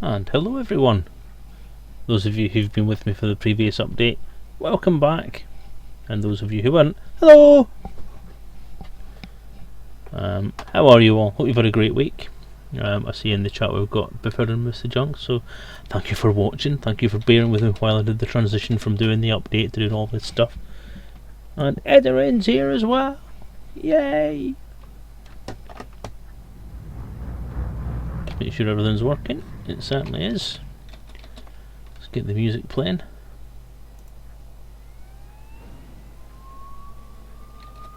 And hello everyone, those of you who've been with me for the previous update, welcome back, and those of you who weren't, hello! How are you all? Hope you've had a great week. I see in the chat we've got Biffer and Mr. Junk, so thank you for watching, thank you for bearing with me while I did the transition from doing the update to doing all this stuff. And Edarin's here as well, yay! Make sure everything's working, it certainly is. Let's get the music playing.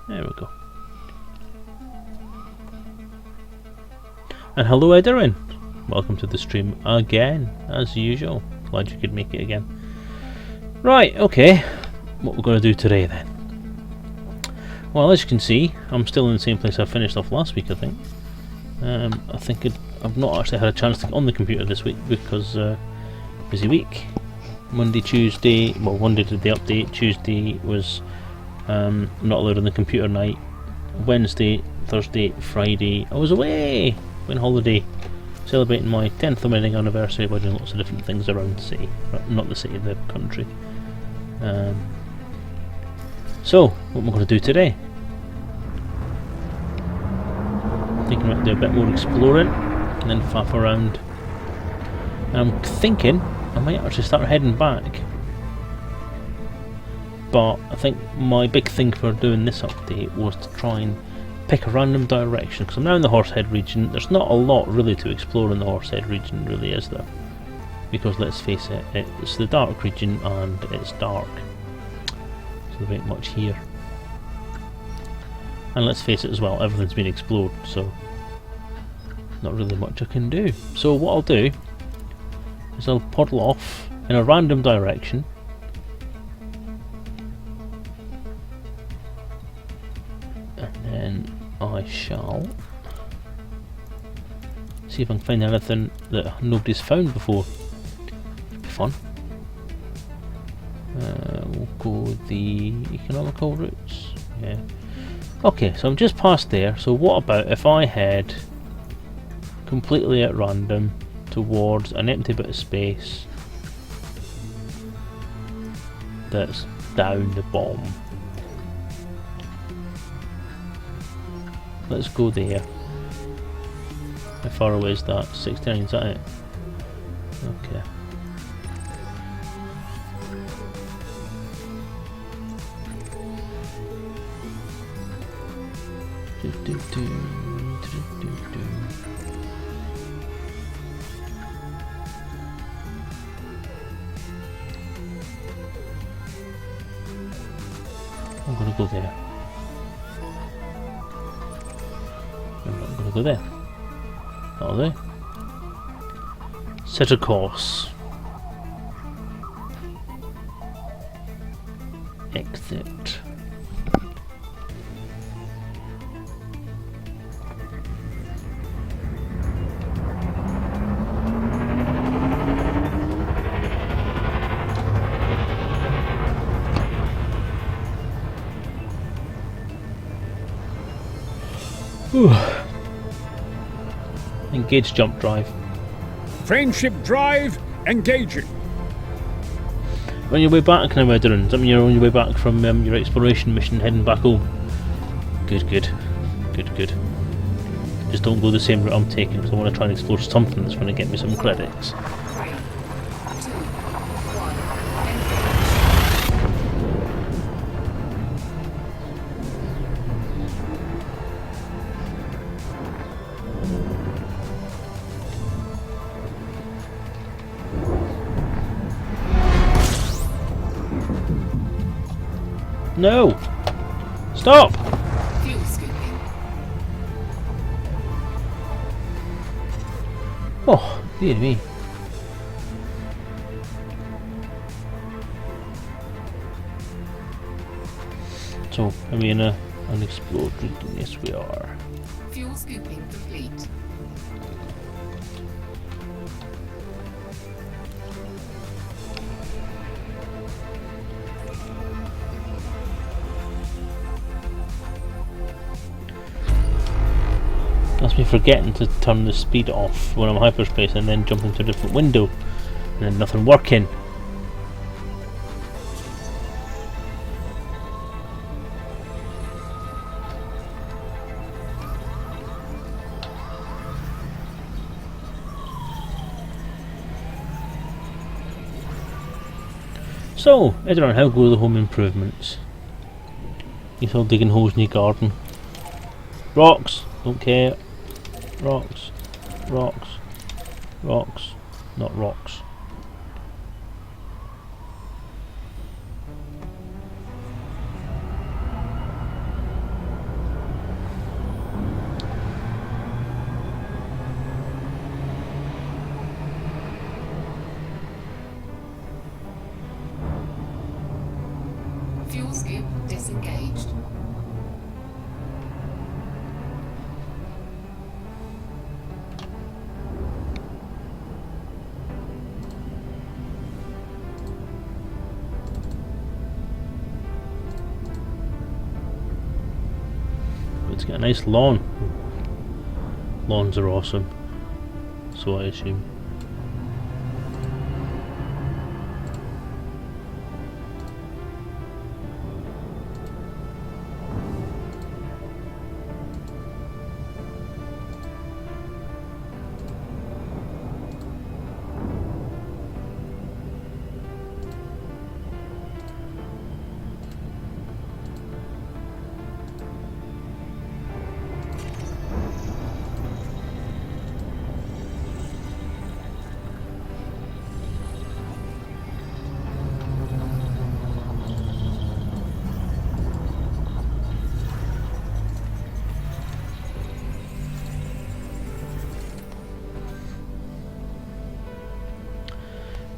There we go. And hello Edarin, welcome to the stream again, as usual. Glad you could make it again. Right, okay, what we're going to do today then. Well, as you can see, I'm still in the same place I finished off last week, I think. I think I've not actually had a chance to get on the computer this week because busy week. Monday, Tuesday, well, Monday did the update, Tuesday was not allowed on the computer night. Wednesday, Thursday, Friday, I was away, went holiday, celebrating my 10th wedding anniversary by doing lots of different things around the city, not the city, the country. So, what am I going to do today? Thinking I might do a bit more exploring and then faff around. And I'm thinking I might actually start heading back, but I think my big thing for doing this update was to try and pick a random direction, because I'm now in the Horsehead region. There's not a lot really to explore in the Horsehead region, really, is there? Because let's face it, it's the dark region and it's dark, so there ain't much here. And let's face it as well, everything's been explored, so not really much I can do. So what I'll do is I'll puddle off in a random direction, and then I shall see if I can find anything that nobody's found before. Should be fun. We'll go with the economical routes. Yeah. Okay, so I'm just past there, so what about if I head completely at random towards an empty bit of space that's down the bottom. Let's go there. How far away is that? 69, is that it? Okay. I'm gonna go there. I'm not gonna go there. Are they? Set a course. Exit. Engage jump drive. Friendship drive engaging. On your way back now, Edarin. Does that mean you're on your way back from your exploration mission, heading back home? Good, good. Good, good. Just don't go the same route I'm taking, because I want to try and explore something that's going to get me some credits. No! Stop! Fuel scooping. Oh, dear me. So, are we in an unexplored region? Yes, we are. Fuel scooping complete. That's me forgetting to turn the speed off when I'm hyperspace and then jumping to a different window and then nothing working. So, Edron, how go the home improvements? You still digging holes in your garden? Rocks! Don't care. Rocks. Rocks. Rocks. Not rocks. Fuel scoop disengaged. It's got a nice lawn. Lawns are awesome. So I assume.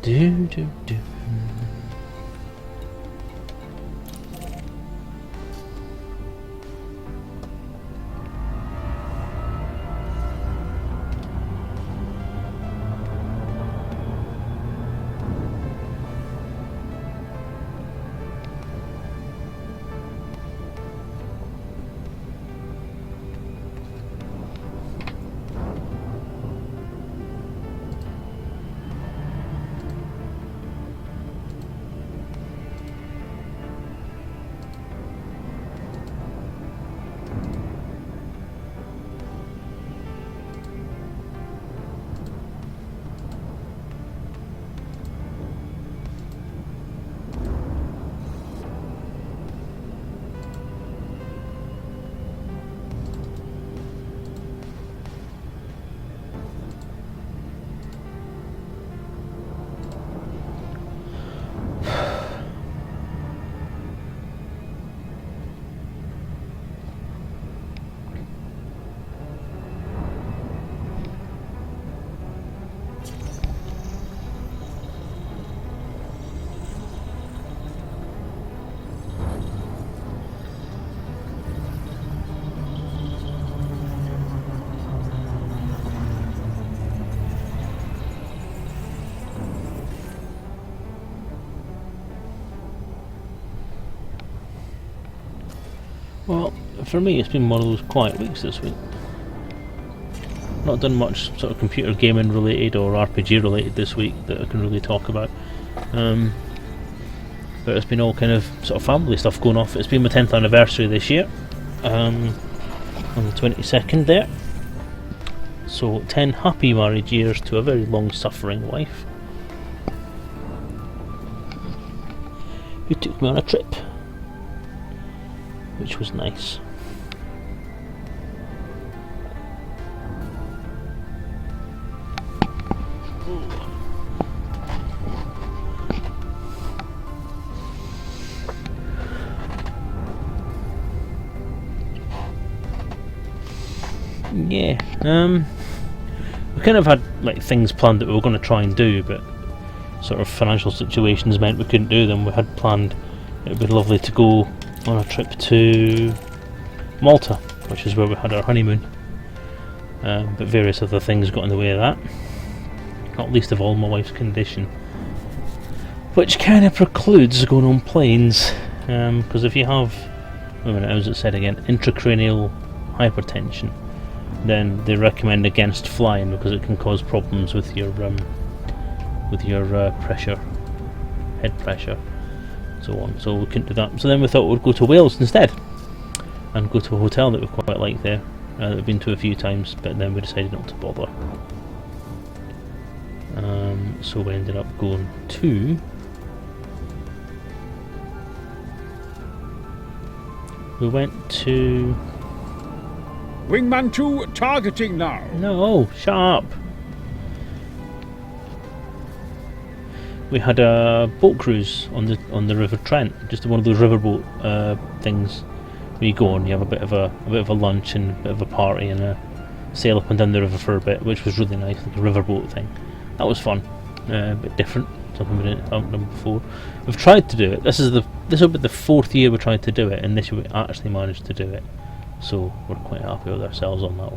Do. Well, for me it's been one of those quiet weeks this week. Not done much sort of computer gaming related or RPG related this week that I can really talk about. But it's been all kind of sort of family stuff going off. It's been my 10th anniversary this year, on the 22nd there. So 10 happy marriage years to a very long suffering wife, who took me on a trip, which was nice. Yeah, we kind of had like things planned that we were going to try and do, but sort of financial situations meant we couldn't do them. We had planned it would be lovely to go on a trip to Malta, which is where we had our honeymoon, but various other things got in the way of that, not least of all my wife's condition, which kind of precludes going on planes, because if you have, wait a minute, how was it said again, intracranial hypertension, then they recommend against flying because it can cause problems with your pressure, head pressure, so on. So we couldn't do that. So then we thought we'd go to Wales instead, and go to a hotel that we quite like there, that we've been to a few times, but then we decided not to bother. So we ended up going to... We went to... Wingman 2 targeting now. No, shut up! We had a boat cruise on the River Trent, just one of those riverboat things. Where you go and you have a bit of a lunch and a bit of a party and a sail up and down the river for a bit, which was really nice, like a riverboat thing. That was fun, a bit different, something we haven't done before. We've tried to do it. This will be the 4th year we tried to do it, and this year we actually managed to do it. So we're quite happy with ourselves on that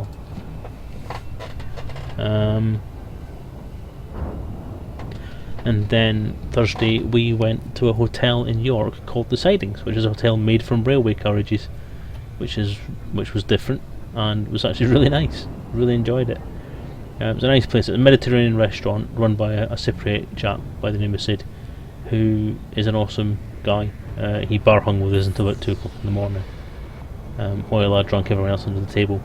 one. And then Thursday we went to a hotel in York called the Sidings, which is a hotel made from railway carriages, which was different and was actually really nice. Really enjoyed it. It was a nice place. It's a Mediterranean restaurant run by a Cypriot chap by the name of Sid, who is an awesome guy. He bar hung with us until about 2 o'clock in the morning, while I drunk everyone else under the table,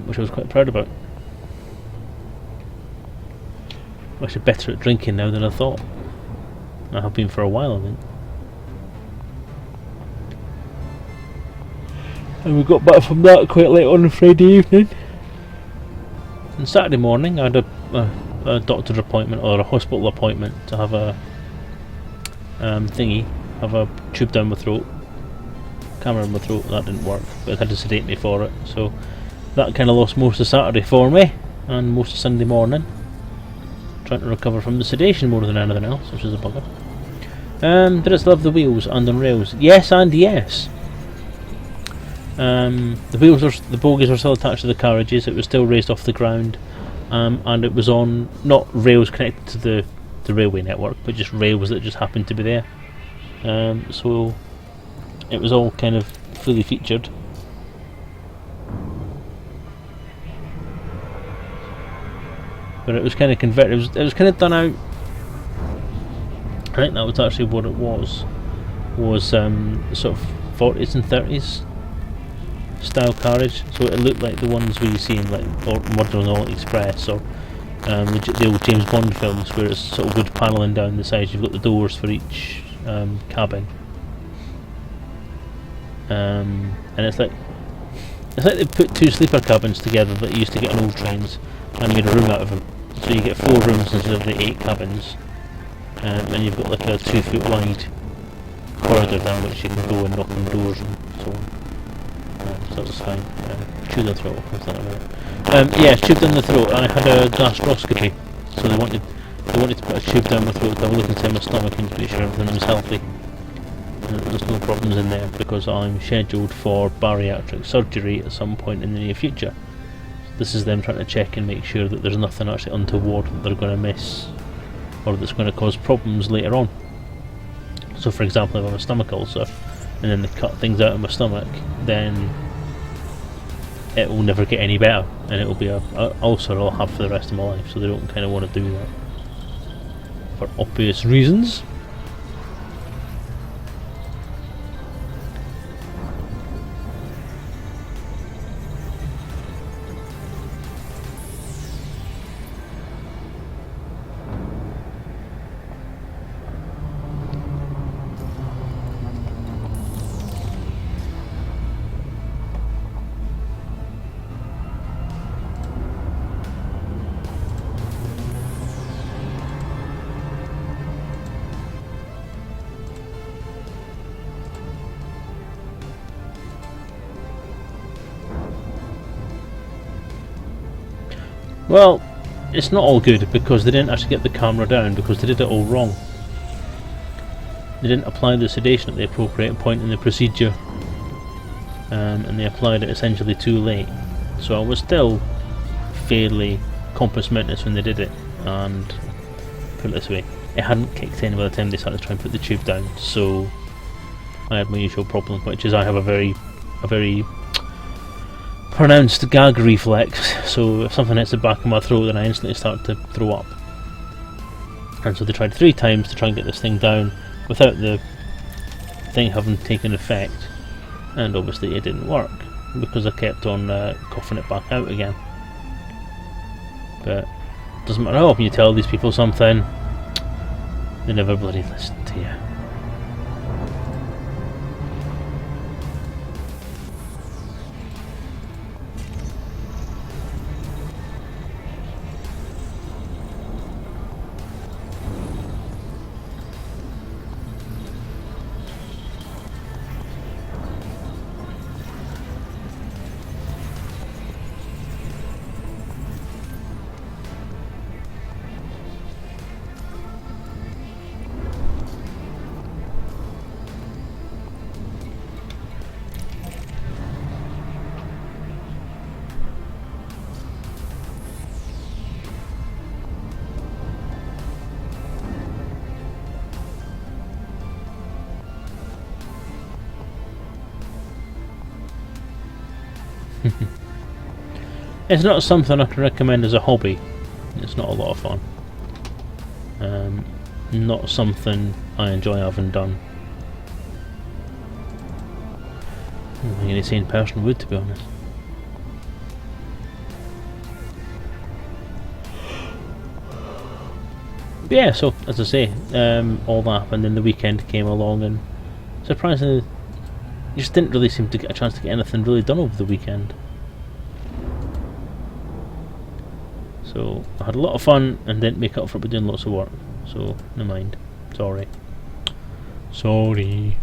which I was quite proud about. I'm actually better at drinking now than I thought. I have been for a while, I think. And we got back from that quite late on Friday evening. And Saturday morning I had a doctor's appointment, or a hospital appointment, to have a have a tube down my throat, camera in my throat. That didn't work, but it had to sedate me for it, so that kind of lost most of Saturday for me, and most of Sunday morning, trying to recover from the sedation more than anything else, which is a bugger. Did it still have the wheels and on rails? Yes and yes. The bogies were still attached to the carriages. It was still raised off the ground, and it was on not rails connected to the railway network, but just rails that just happened to be there. So it was all kind of fully featured. But it was kind of converted. It was kind of done out. I think that was actually what it was. Sort of 40s and 30s style carriage. So it looked like the ones we see in like Modern Orient Express, or the old James Bond films, where it's sort of wood panelling down the sides. You've got the doors for each cabin, and it's like they put 2 sleeper cabins together that you used to get on old trains and made a room out of them. So you get 4 rooms instead of the 8 cabins, and you've got like a 2-foot wide corridor down which you can go and knock on doors and so on. So that was fine. Chew the throat. Yeah, tube down the throat. I had a gastroscopy, so they wanted to put a tube down my throat to have a look inside my stomach and to make sure everything was healthy. There's no problems in there because I'm scheduled for bariatric surgery at some point in the near future. This is them trying to check and make sure that there's nothing actually untoward that they're going to miss, or that's going to cause problems later on. So for example, if I have a stomach ulcer and then they cut things out of my stomach, then it will never get any better, and it will be a ulcer I'll have for the rest of my life. So they don't kind of want to do that for obvious reasons. Well, it's not all good because they didn't actually get the camera down because they did it all wrong. They didn't apply the sedation at the appropriate point in the procedure, and they applied it essentially too late. So I was still fairly compos mentis when they did it, and put it this way, it hadn't kicked in by the time they started trying to put the tube down. So I had my usual problem, which is I have a very pronounced gag reflex, so if something hits the back of my throat then I instantly start to throw up. And so they tried 3 times to try and get this thing down without the thing having taken effect, and obviously it didn't work because I kept on coughing it back out again. But it doesn't matter how often you tell these people something, they never bloody listen to you. It's not something I can recommend as a hobby. It's not a lot of fun. Not something I enjoy having done. I think any sane person would, to be honest. But yeah, so as I say, all that happened, then the weekend came along, and surprisingly, just didn't really seem to get a chance to get anything really done over the weekend. So I had a lot of fun and didn't make up for it by doing lots of work. So never mind. Sorry. Sorry.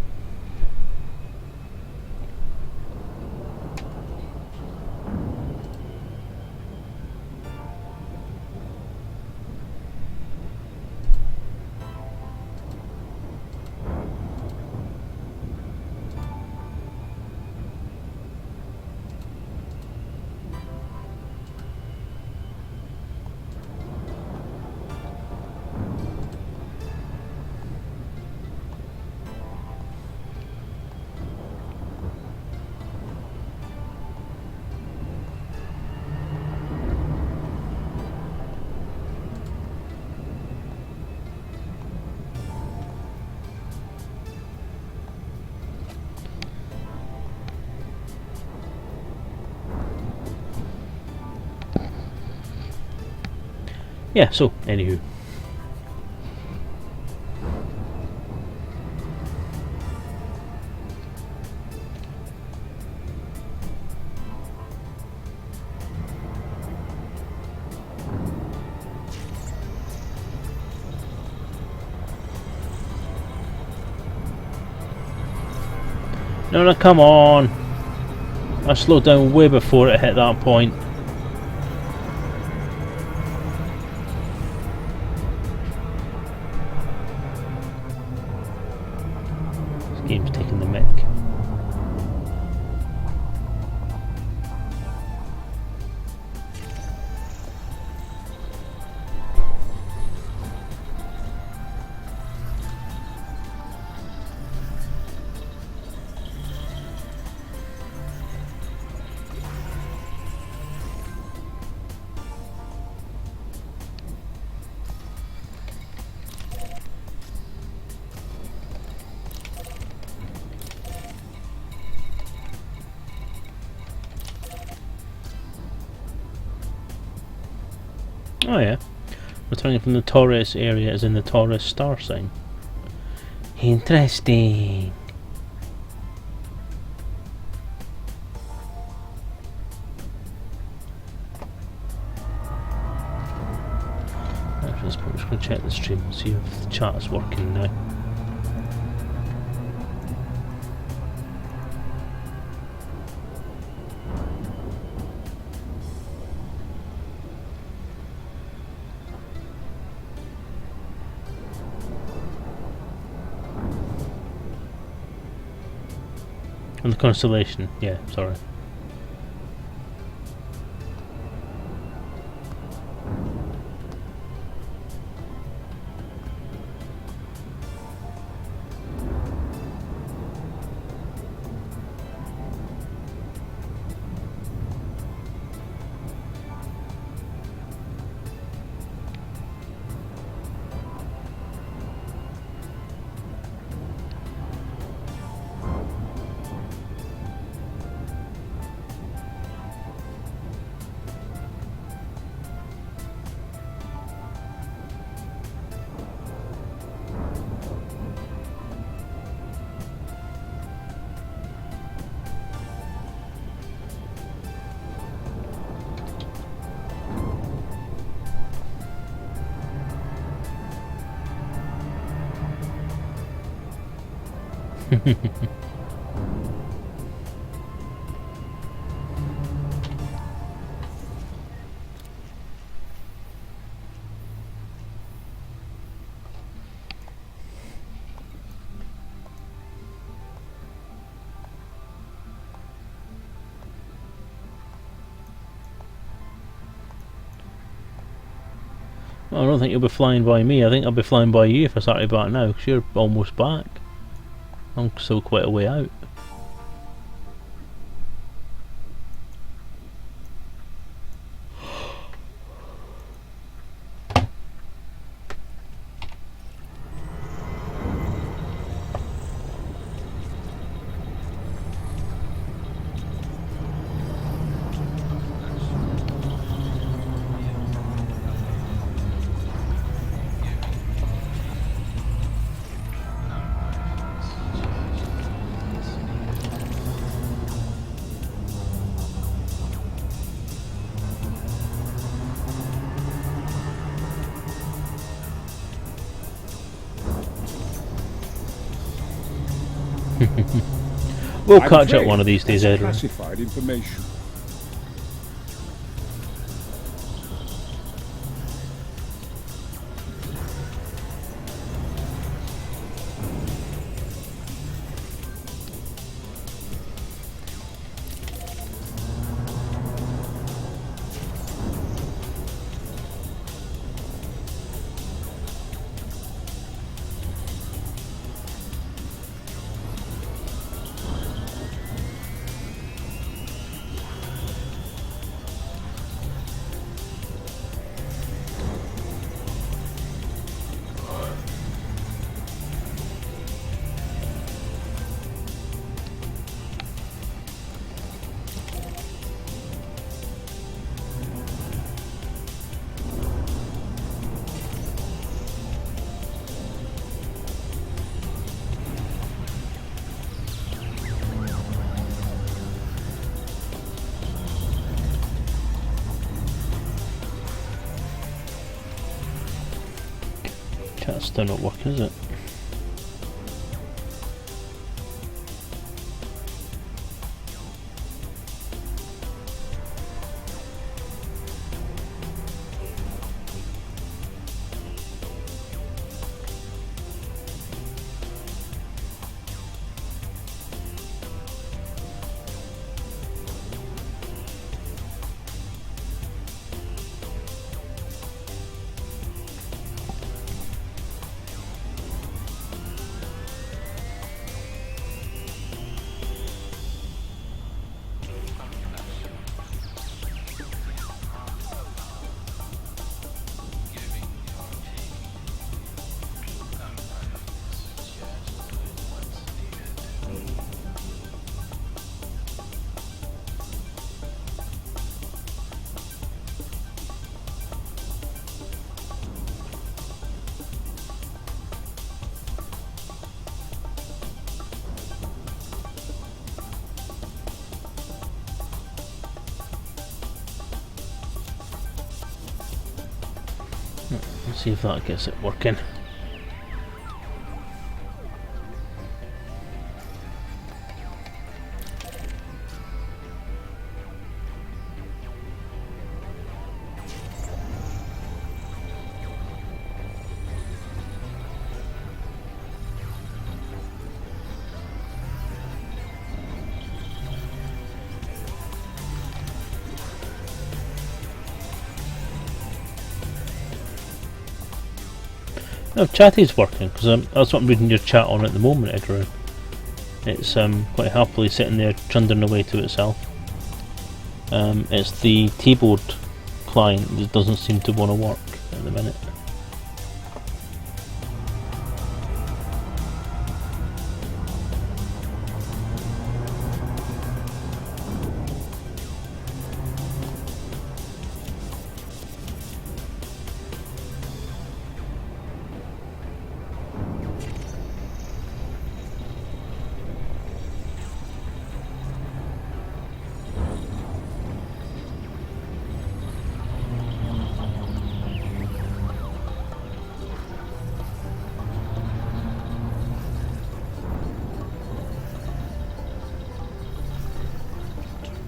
Yeah, so, anywho. No, come on! I slowed down way before it hit that point. Game's taking the mick. Oh yeah, returning from the Taurus area is in the Taurus star sign. Interesting. Actually, I'm just going to check the stream and see if the chat is working now. And the constellation, yeah, sorry. Well, I don't think you'll be flying by me. I think I'll be flying by you if I started back now, because you're almost back. I'm still quite a way out. We'll I'm catch up afraid one of these days, that's Edwin. classified information. That's still not working, is it? Let's see if that gets it working. No, chatty's working, because that's what I'm reading your chat on at the moment, Edward. It's quite happily sitting there trundling away to itself. It's the keyboard client that doesn't seem to want to work at the minute.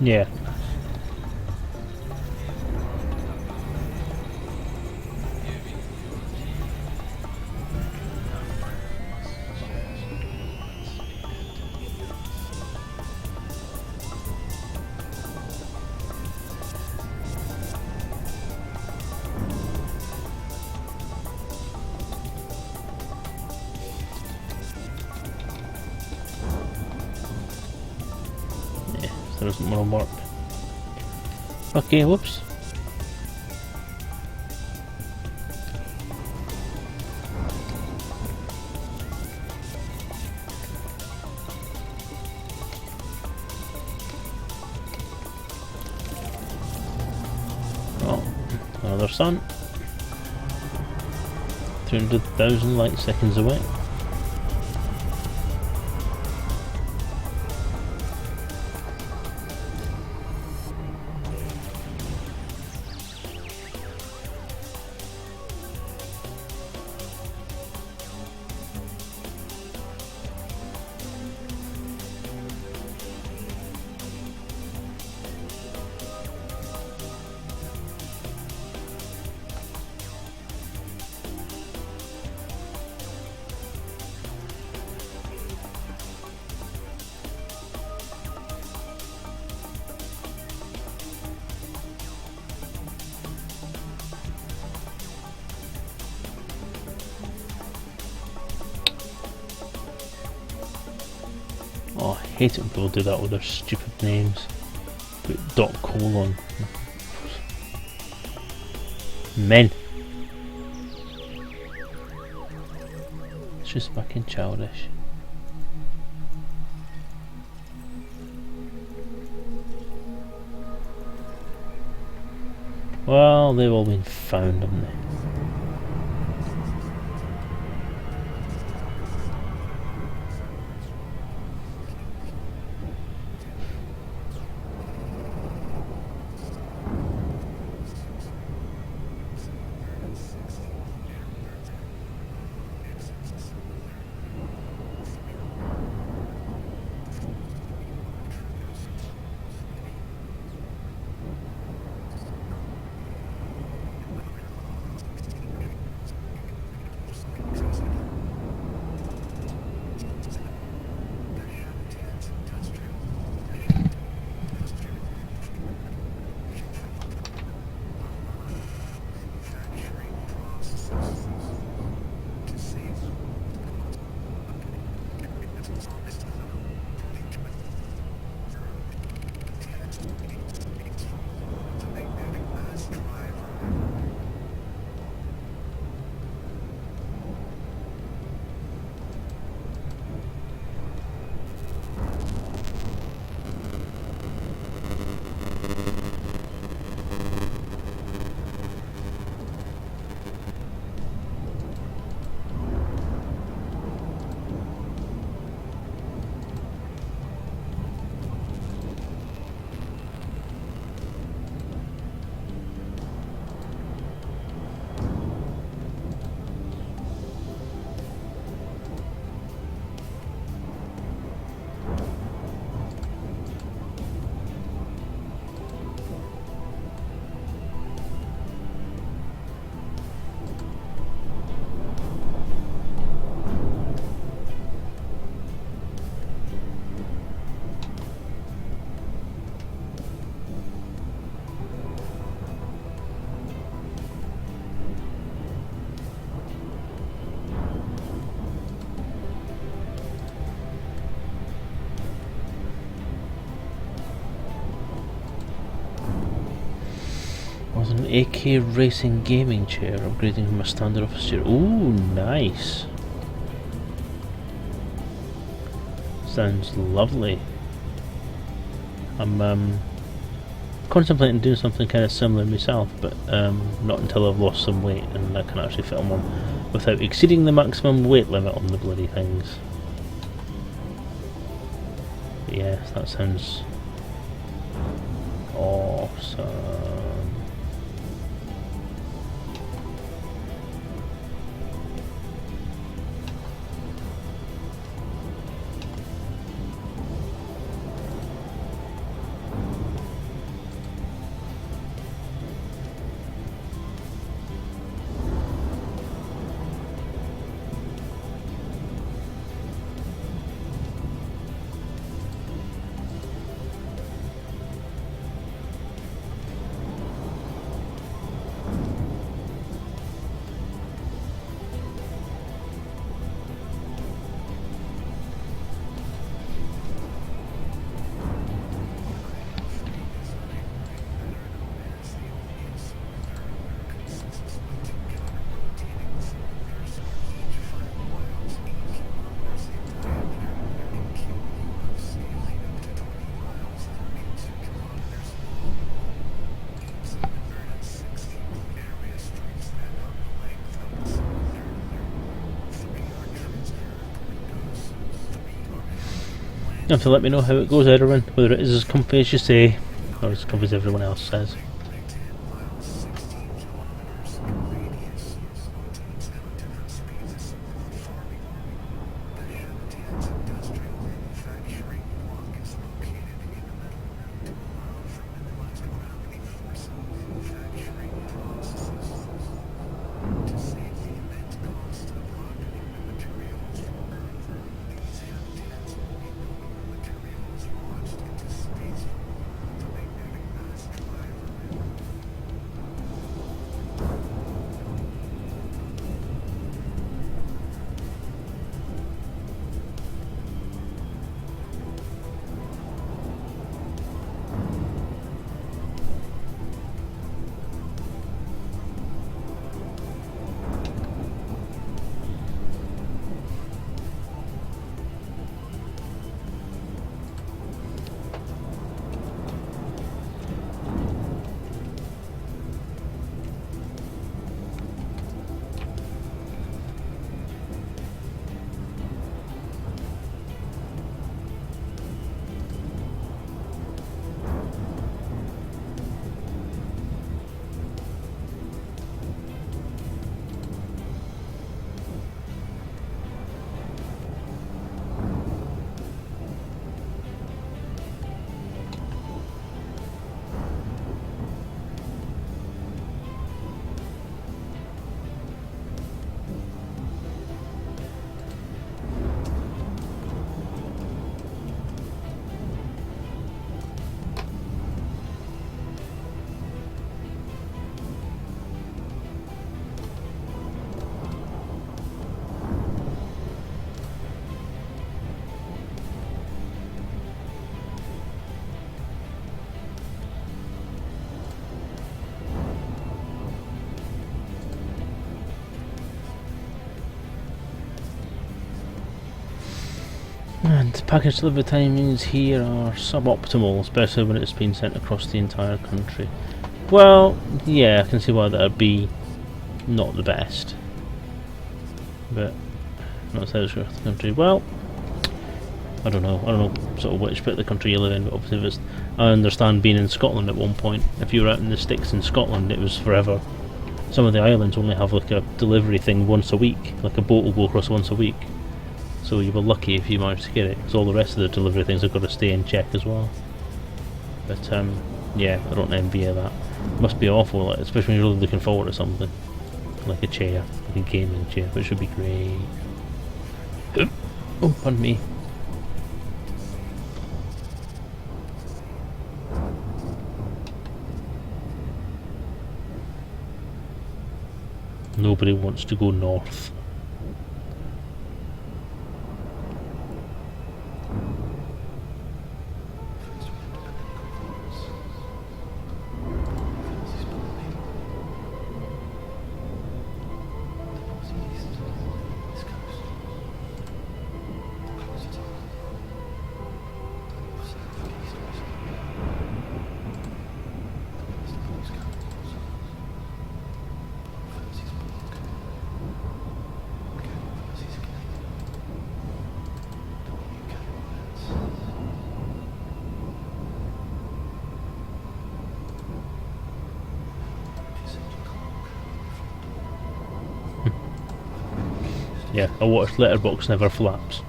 Yeah. There isn't one on work. Okay, whoops. Oh, another sun. 300,000 light seconds away. Oh, I hate it when people do that with their stupid names. Put dot colon. Men. It's just fucking childish. Well, they've all been found, haven't they? Was an AK racing gaming chair, upgrading from a standard office chair. Ooh, nice. Sounds lovely. I'm contemplating doing something kind of similar myself, but not until I've lost some weight and I can actually fit on one without exceeding the maximum weight limit on the bloody things. But yes, that sounds awesome. You have to let me know how it goes, Erwin, whether it is as comfy as you say, or as comfy as everyone else says. And package delivery timings here are suboptimal, especially when it's been sent across the entire country. Well, yeah, I can see why that would be not the best. But not so across the country. Well, I don't know sort of which bit of the country you live in, but obviously if it's, I understand being in Scotland at one point, if you were out in the sticks in Scotland it was forever. Some of the islands only have like a delivery thing once a week, like a boat will go across once a week. So you were lucky if you managed to get it, because all the rest of the delivery things have got to stay in check as well. But yeah, I don't envy you that. It must be awful, like, especially when you're really looking forward to something. Like a chair, like a gaming chair, which would be great. Oh, pardon me. Nobody wants to go north. Yeah, a water letterbox never flaps.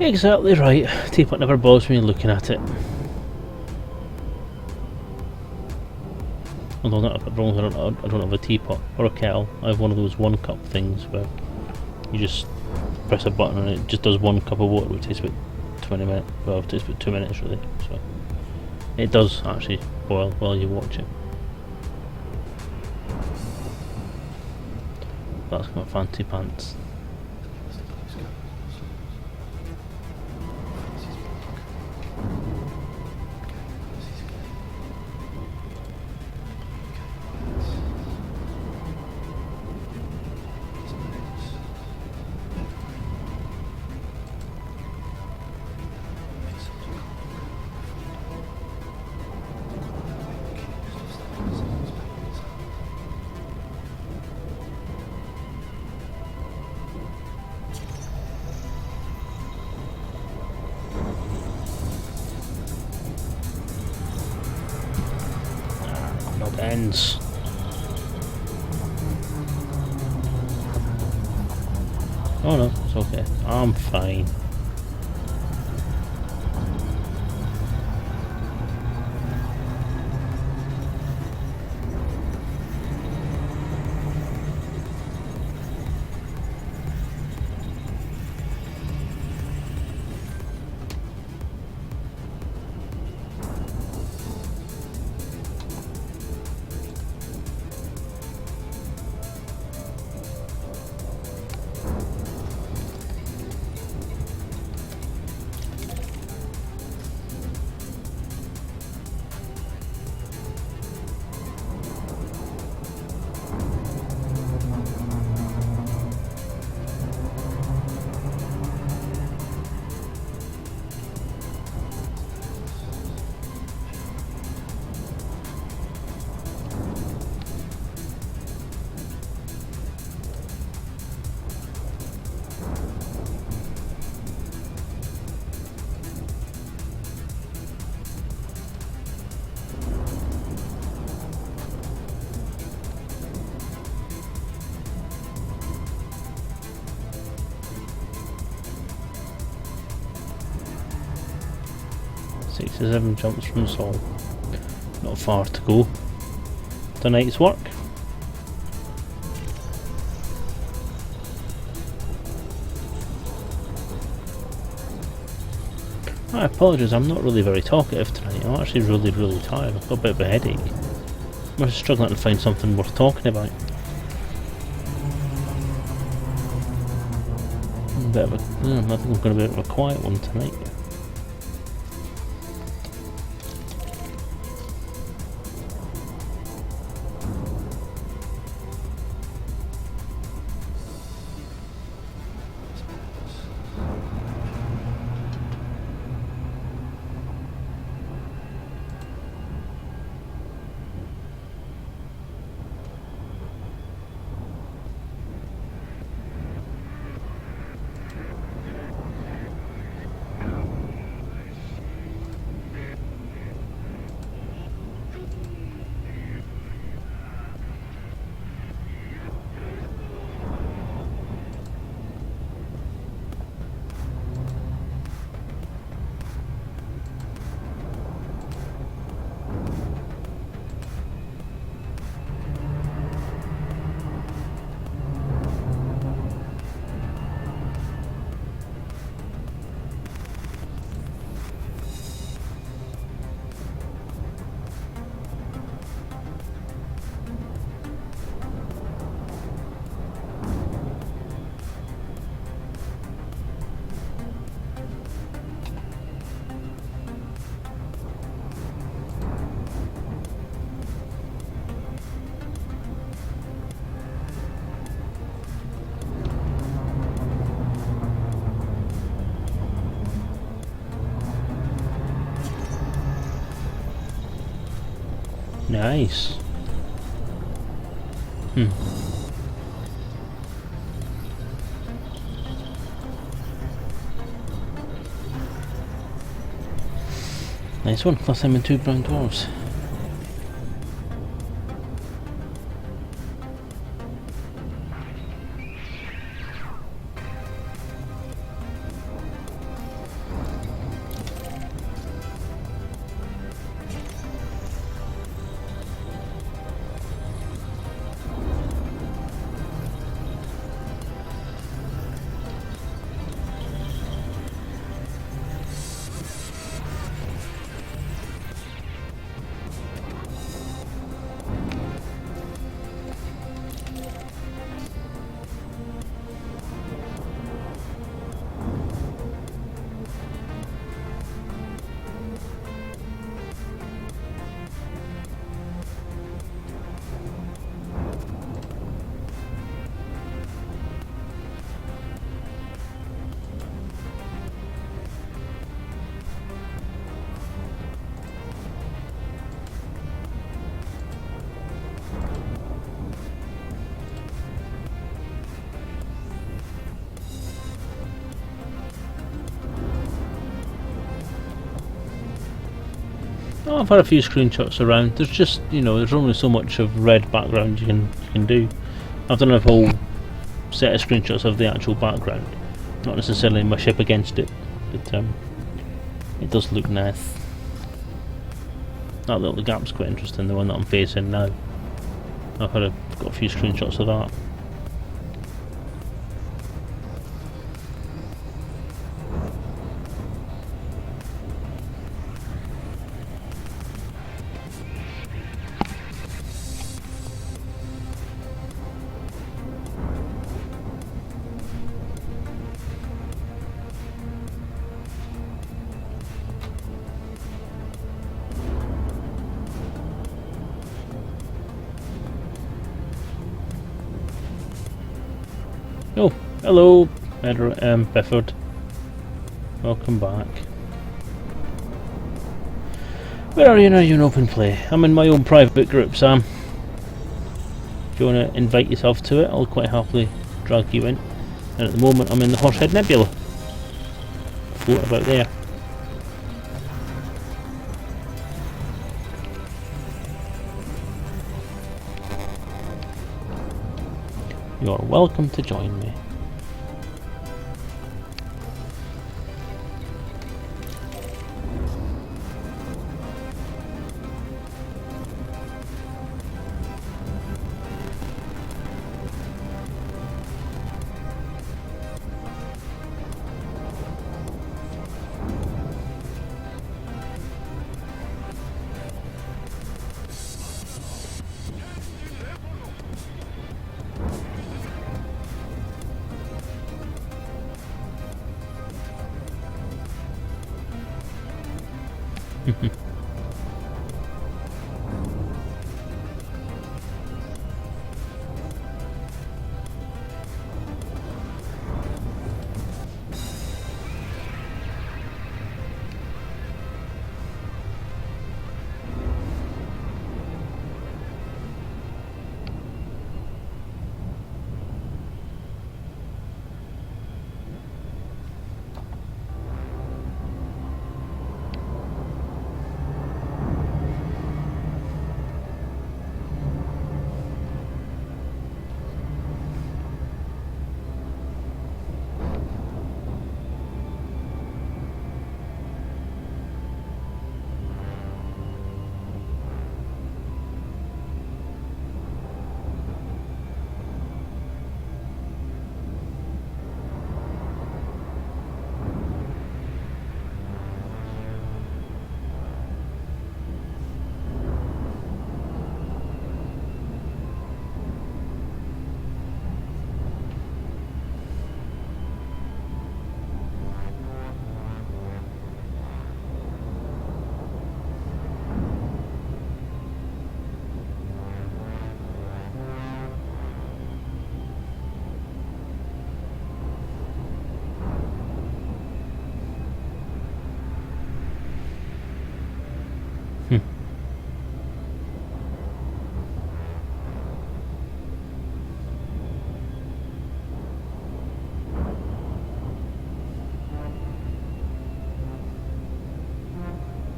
Exactly right. Teapot never bothers me looking at it. Although I don't have a teapot or a kettle. I have one of those one cup things where you just press a button and it just does 1 cup of water, which takes about 20 minutes. Well, it takes about 2 minutes really. So it does actually boil while you watch it. That's got fancy pants. Knob ends. Oh no, it's okay. I'm fine. Six to 7 jumps from Sol. Not far to go. Tonight's work. I apologise, I'm not really very talkative tonight. I'm actually really tired. I've got a bit of a headache. I'm just struggling to find something worth talking about. I think I'm going to be a bit of a quiet one tonight. Nice. Nice one. Plus I'm in 2 brown dwarves. Oh, I've had a few screenshots around. There's just, there's only so much of red background you can do. I've done a whole set of screenshots of the actual background, not necessarily my ship against it, but it does look nice. That little gap's quite interesting, the one that I'm facing now. I've got a few screenshots of that. Oh, hello, Befford. Welcome back. Where are you now? You're in open play. I'm in my own private group, Sam. If you want to invite yourself to it, I'll quite happily drag you in. And at the moment, I'm in the Horsehead Nebula. Float about there. You're welcome to join me.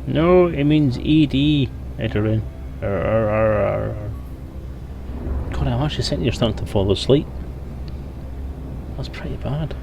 No, it means ED, Edorin. God, I'm actually sitting here starting to fall asleep. That's pretty bad.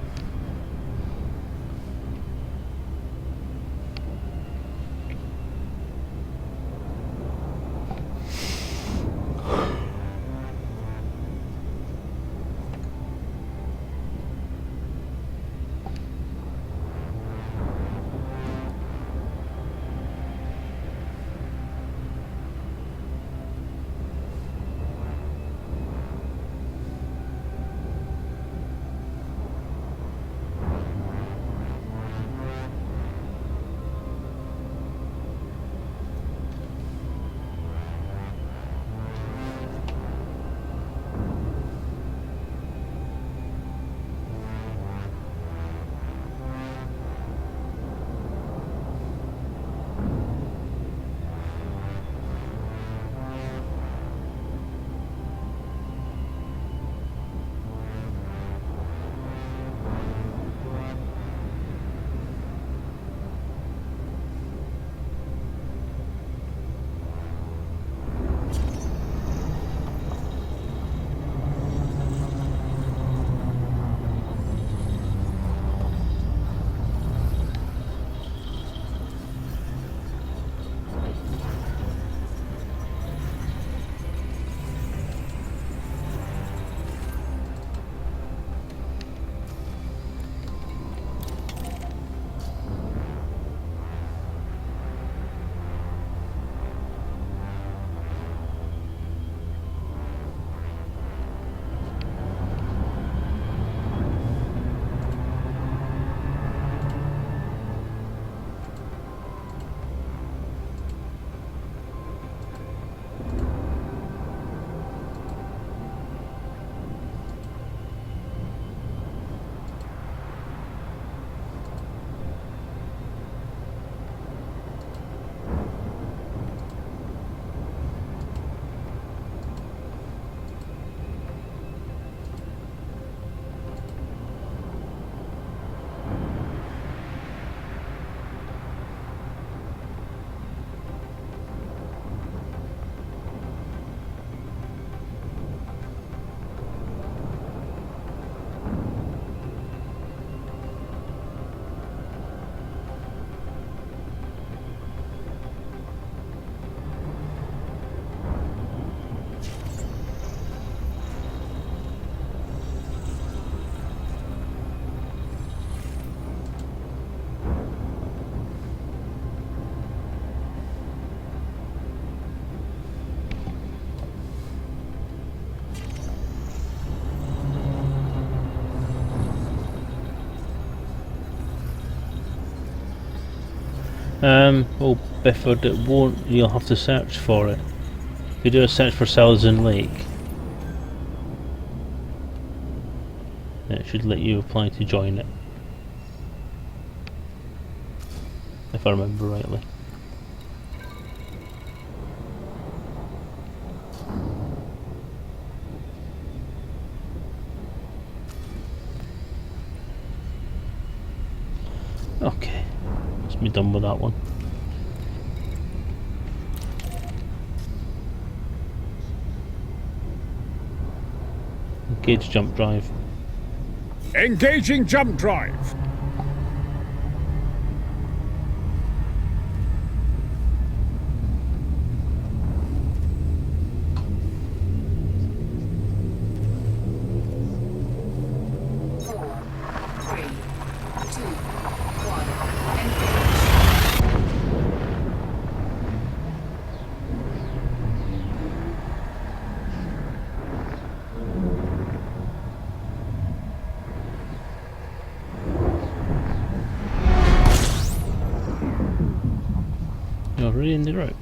Oh, Bifford, it won't. You'll have to search for it. If you do a search for Selezen Lake, it should let you apply to join it. If I remember rightly. Okay, must be done with that one. Engage jump drive. Engaging jump drive. You're already in the route.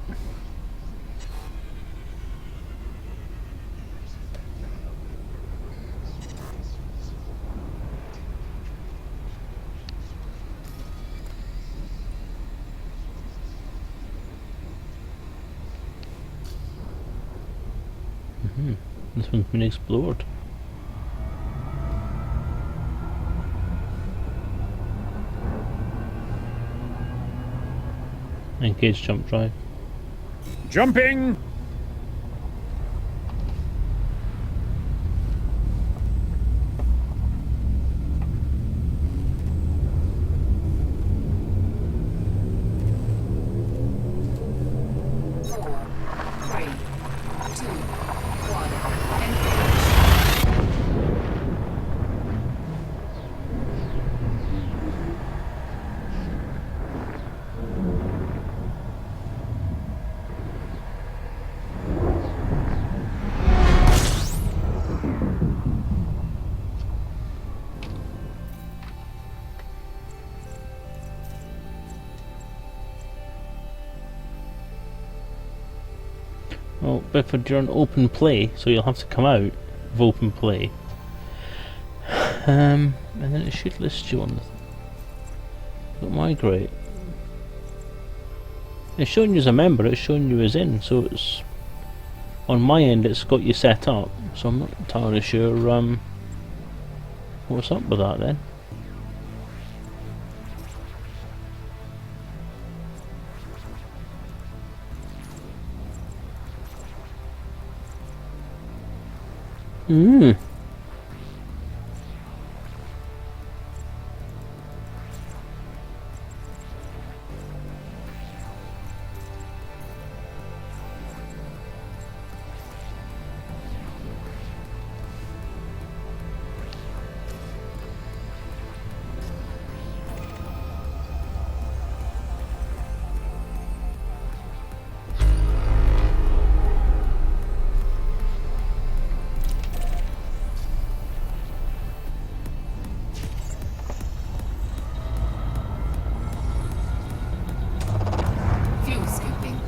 This one's been explored. Engage jump drive. Jumping. Well, Bifford, you're on open play, so you'll have to come out of open play. And then it should list you on the... Don't migrate. It's showing you as a member, it's showing you as in, so it's... On my end it's got you set up, so I'm not entirely sure what's up with that then. Fuel scooping.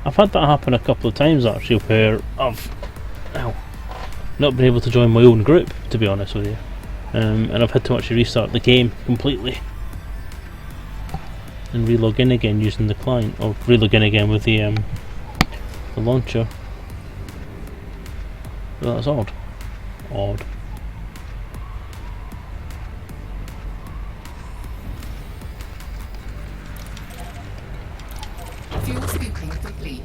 I've had that happen a couple of times actually, where I've not been able to join my own group, to be honest with you, and I've had to actually restart the game completely and relog in again using the client, or relog in again with the launcher. Well, that's odd. Odd. Fuel scooping complete.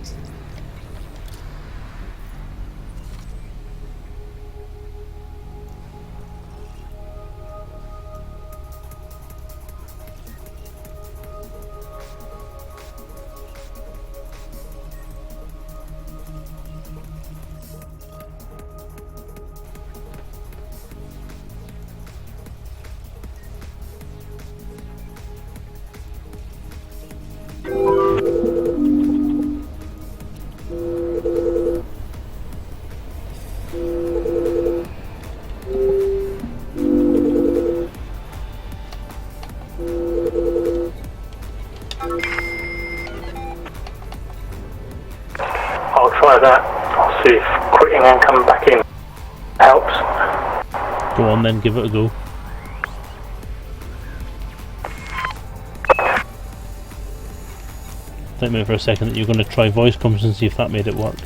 and then come back in. Helps. Go on then, give it a go. Think maybe for a second that you're going to try voice comms and see if that made it work.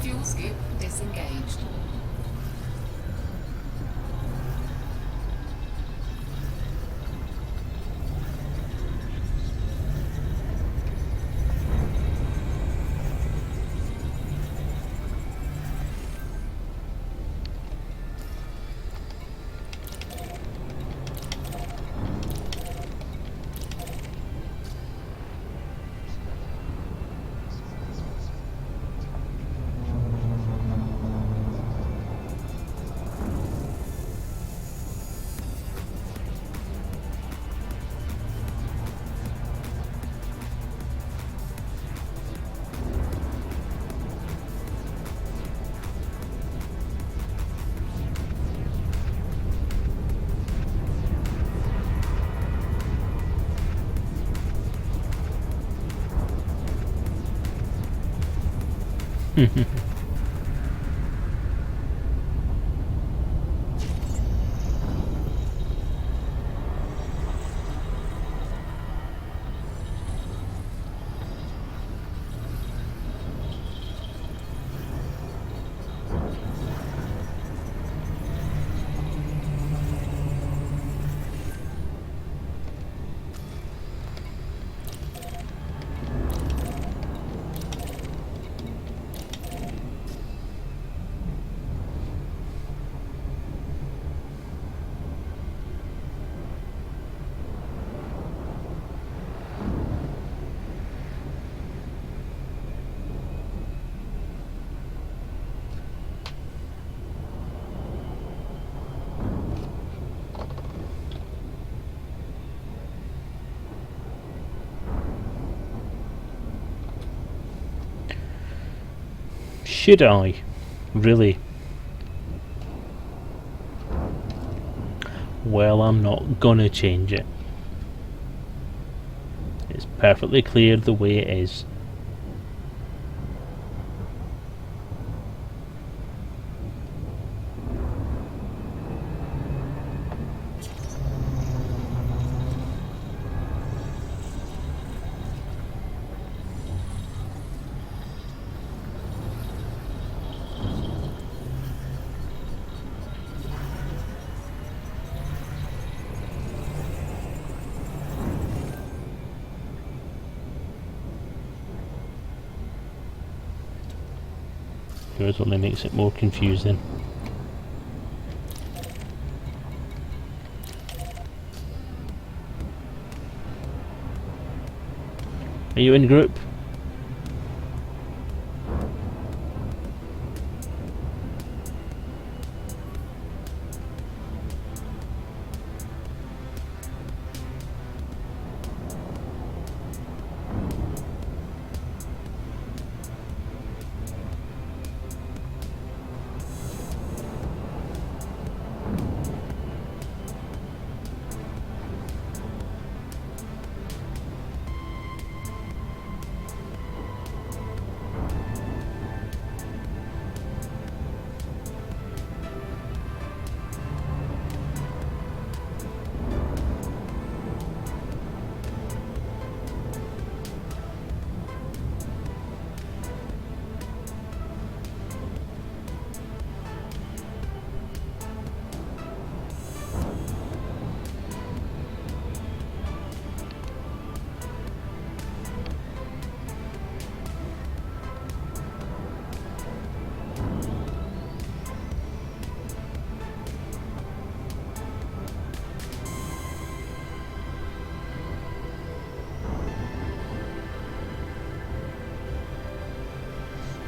Fuel scoop disengaged. Should I? Really? Well, I'm not gonna change it. It's perfectly clear the way it is. Here's what makes it more confusing. Are you in group?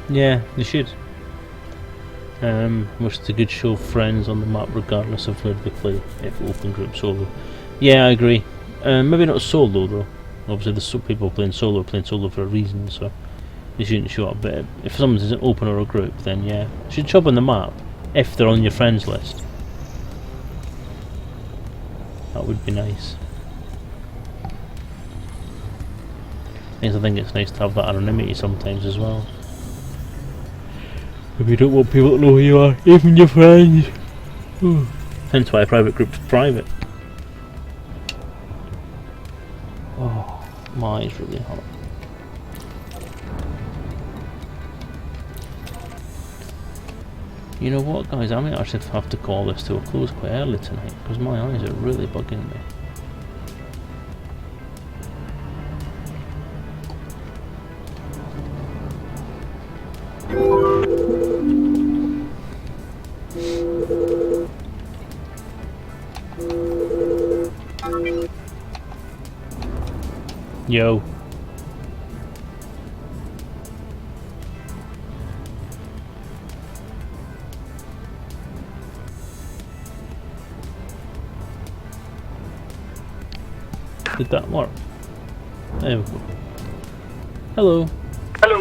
Yeah, they should. Which is a good show of friends on the map regardless of where they play, if open group solo. Yeah, I agree. Maybe not solo though. Obviously there's some people playing solo for a reason, so they shouldn't show up. But if someone's an open or a group, then yeah, they should show up on the map if they're on your friends list. That would be nice. I think it's nice to have that anonymity sometimes as well. If you don't want people to know who you are, even your friends. Hence why a private group's private. Oh, my eye's really hot. You know what, guys? I might actually have to call this to a close quite early tonight because my eyes are really bugging me. Yo. Did that work? There we go. Hello. Hello.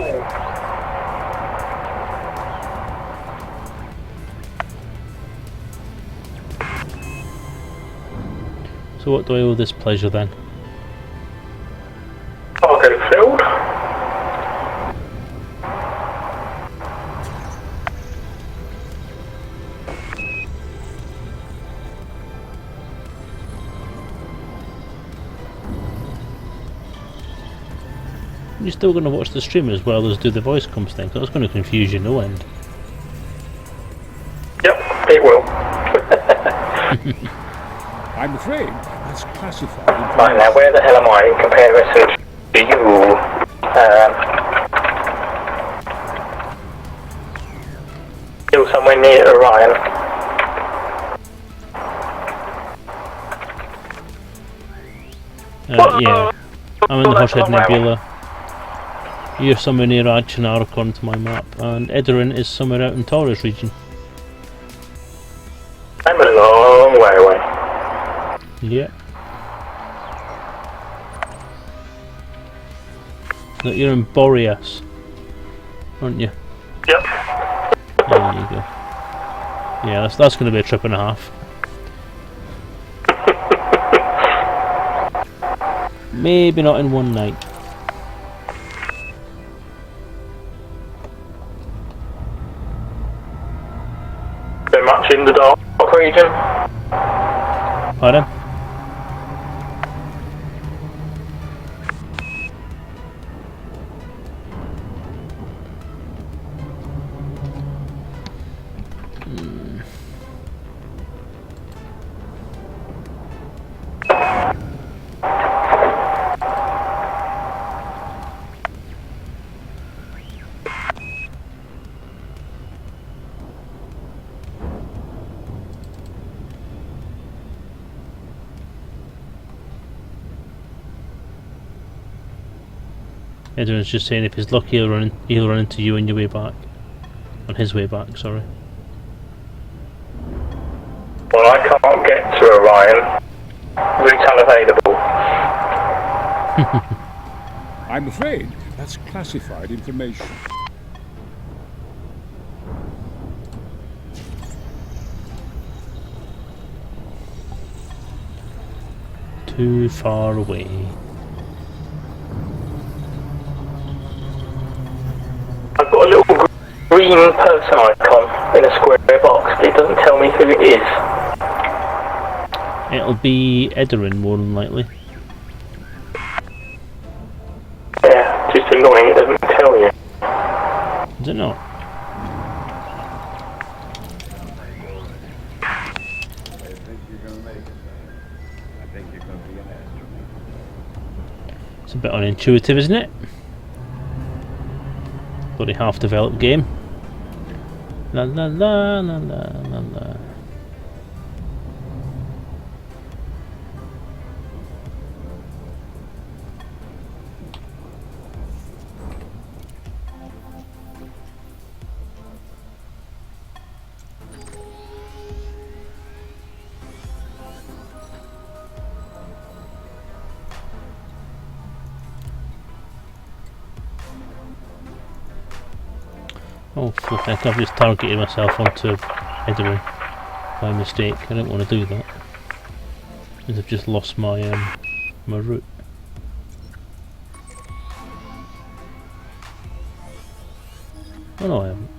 So what do I owe this pleasure then? Cargo filled. You're still going to watch the stream as well as do the voice comms thing, so that's going to confuse you no end. Yep, it will. I'm afraid that's classified information. Right now, where the hell am I in comparison to you? Still somewhere near Orion. Yeah. I'm in the Horsehead Nebula. You're somewhere near Adchinar according to my map, and Edorin is somewhere out in Taurus region. I'm a long way away. Yeah. Look, you're in Boreas, aren't you? Yep. There you go. Yeah, that's going to be a trip and a half. Maybe not in one night. Been much in the dark region. Pardon? Edwin's just saying if he's lucky he'll run into you on your way back. On his way back, sorry. Well, I can't get to Orion. Route unavailable. I'm afraid that's classified information. Too far away. I've got a little green person icon in a square box, but it doesn't tell me who it is. It'll be Edorin more than likely. Yeah, just annoying, it doesn't tell you. Is it not? It's a bit unintuitive, isn't it? Bloody half-developed game. La la la la la la la. Oh, flip heck, I've just targeted myself onto Edwin by mistake. I don't want to do that. Because I've just lost my my route. Oh no, I haven't.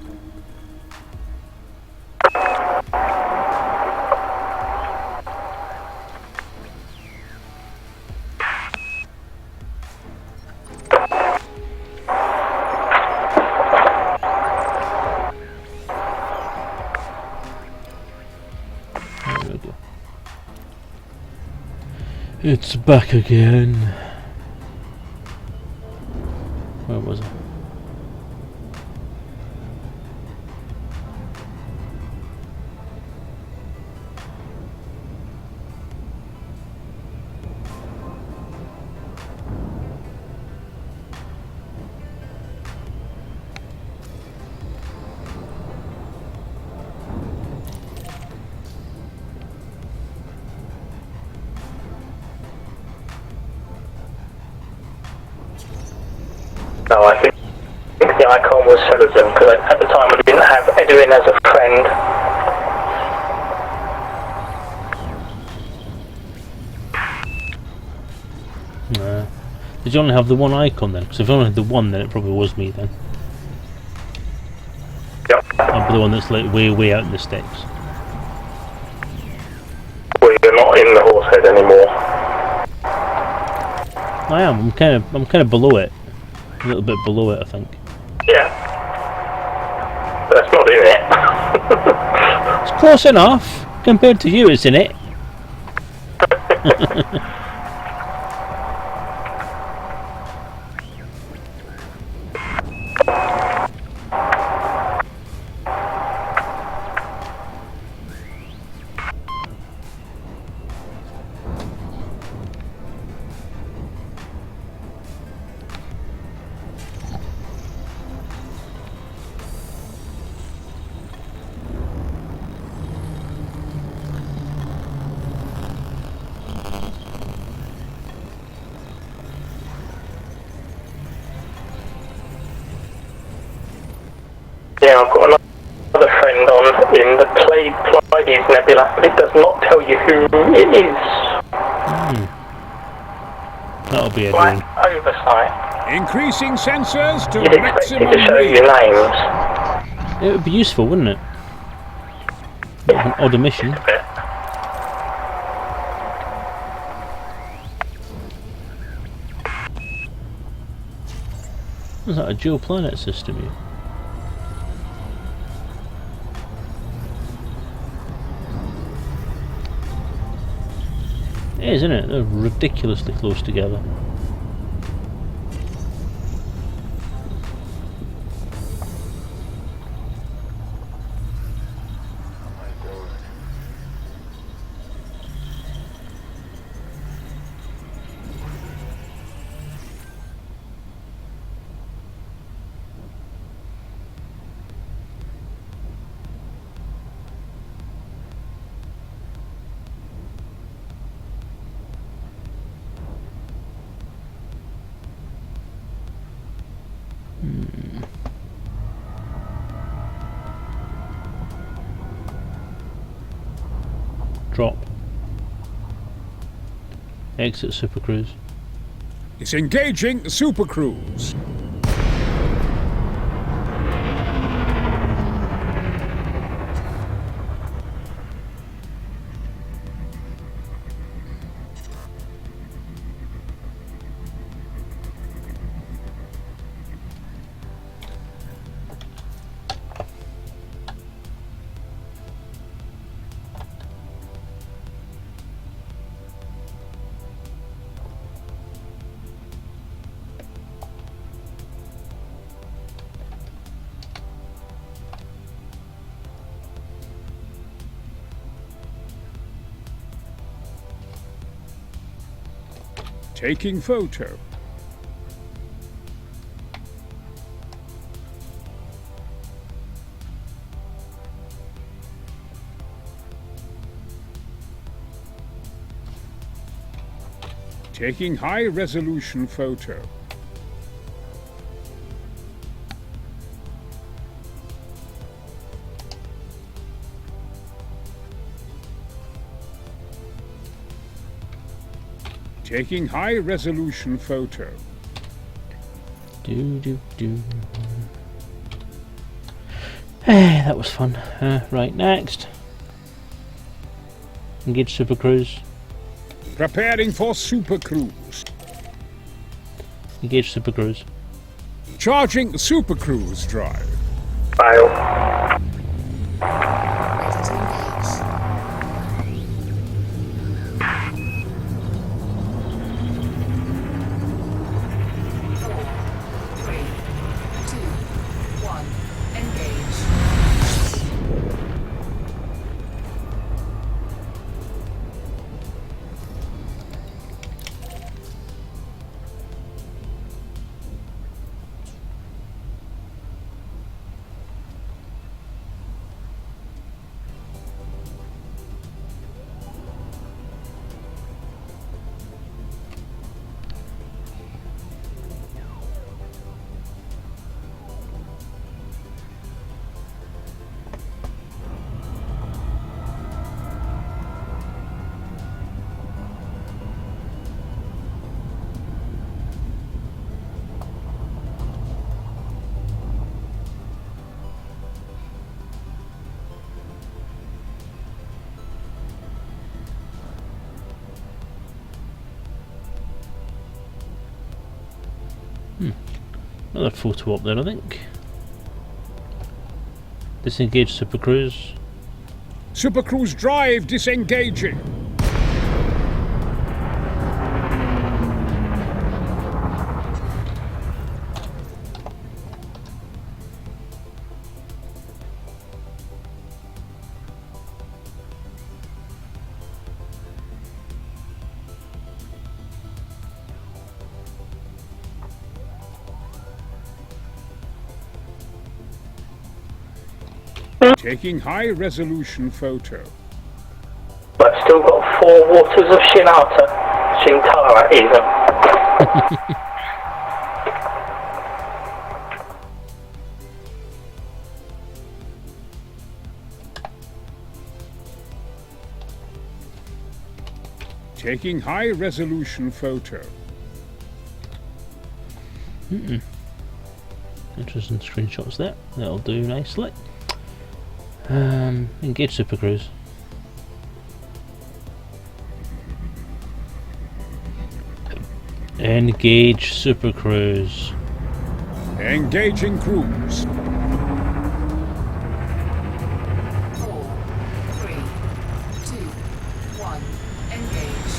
There we go. It's back again. Where was I? No, I think the icon was Selezen, because at the time I didn't have Edwin as a friend. Nah. Did you only have the one icon then? Because if you only had the one, then it probably was me then. Yep. I'll be the one that's like way out in the sticks. Well, you're not in the Horsehead anymore. I am. I'm kind of below it. A little bit below it, I think. Yeah. But that's not in it. It's close enough. Compared to you, it's in it. Yeah, I've got another friend on in the Voyage Nebula, but it does not tell you who it is. That'll be a Right, dream. oversight. Increasing sensors to You'd expect it maximum to show you range. names. It would be useful, wouldn't it? Bit of an odd omission. But Is that a dual planet system here? It is, isn't it? They're ridiculously close together. Drop. Exit Supercruise. It's engaging the supercruise. Taking photo. Taking high resolution photo. Taking high-resolution photo. Hey, that was fun. Right, next. Engage Super Cruise. Preparing for Super Cruise. Engage Super Cruise. Charging Super Cruise drive. Fail. Ready to engage. 3, 2, 1. Engage. Another photo up there, I think. Disengage Super Cruise. Super Cruise drive disengaging. Taking high-resolution photo. But still got 4 waters of Shintara even. Taking high-resolution photo. Interesting screenshots there. That'll do nicely. Engage Super Cruise. Engage Super Cruise. Engaging cruise. 4, 3, 2, 1. Engage.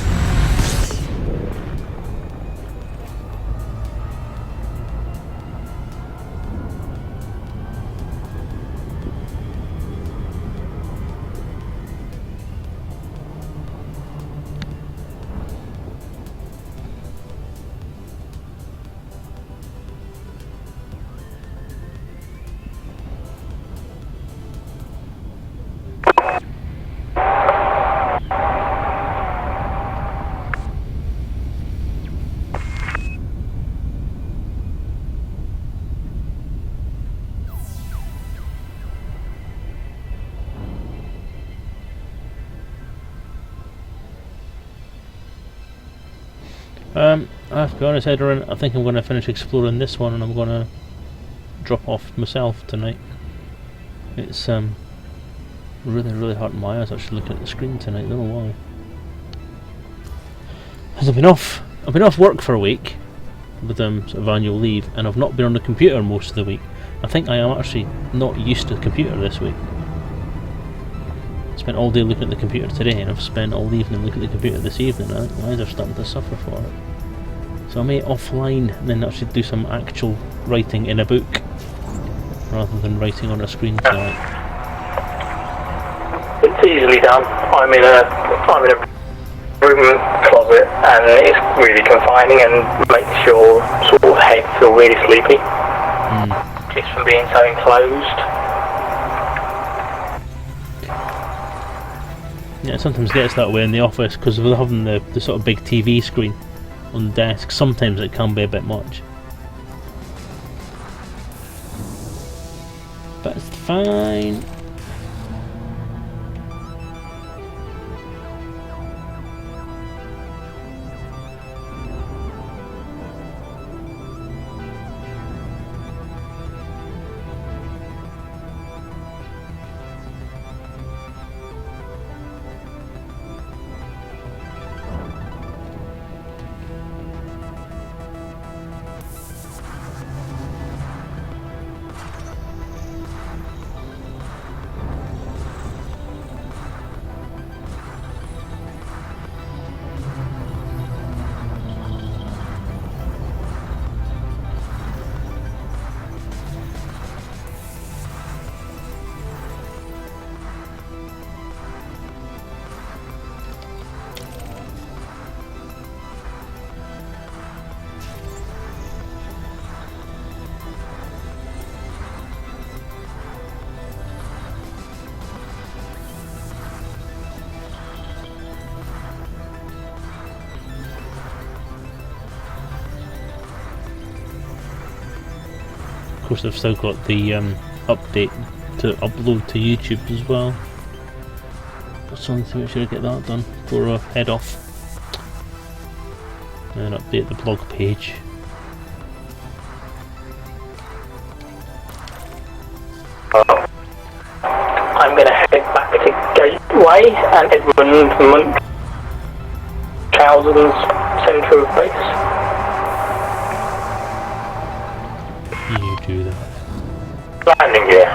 I have to be honest, Edwin, I think I'm going to finish exploring this one and I'm going to drop off myself tonight. It's really hurting my eyes actually looking at the screen tonight, I don't know why. Because I've been off work for a week with sort of annual leave, and I've not been on the computer most of the week. I think I am actually not used to the computer this week. I spent all day looking at the computer today, and I've spent all evening looking at the computer this evening. I think my eyes are starting to suffer for it. So I may offline and then actually do some actual writing in a book rather than writing on a screen tonight. It's easily done. I'm in a room closet and it's really confining and makes your sort of head feel really sleepy. Just from being so enclosed. Yeah, it sometimes gets that way in the office because of having the sort of big TV screen on the desk. Sometimes it can be a bit much. But it's fine. Of course, I've still got the update to upload to YouTube as well. So I need to make sure I get that done before I head off. And update the blog page. I'm going to head back to Gateway and Edmund Munchausen's centre of base. You do that. Landing gear.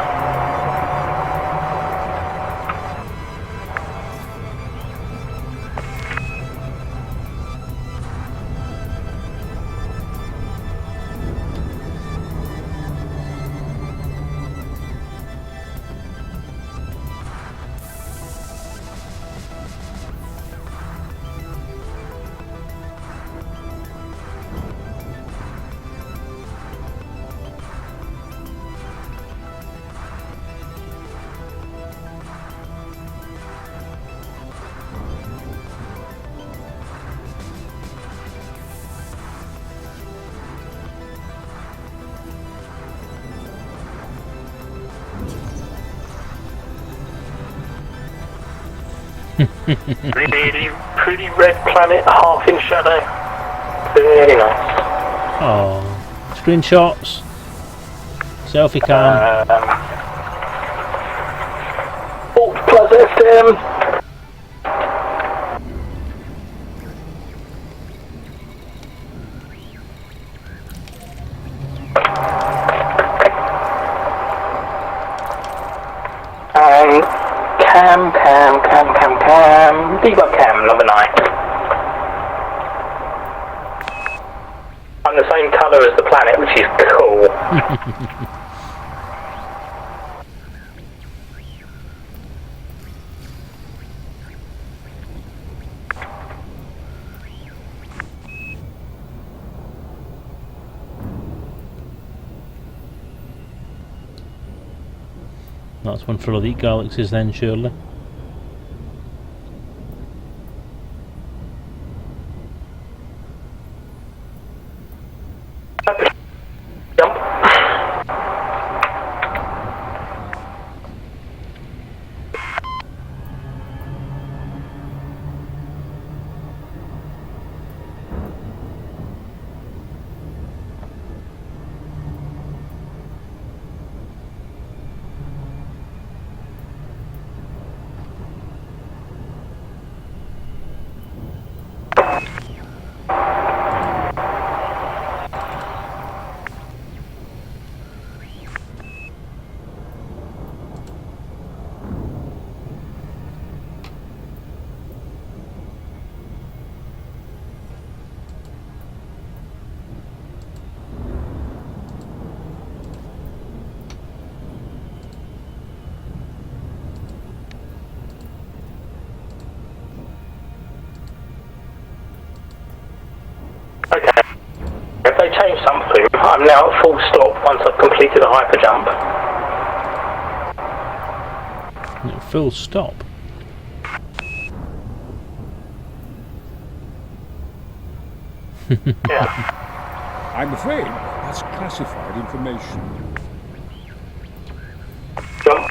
Really pretty red planet, half in shadow. Very nice. Oh, screenshots. Selfie cam. Alt plus FM. And cam, debug cam, number 9. I'm the same colour as the planet, which is cool. That's one for Elite Galaxies then, surely. Jump. Okay. If they change something, I'm now at full stop once I've completed a hyper jump. Full stop. Yeah. I'm afraid that's classified information. Jump.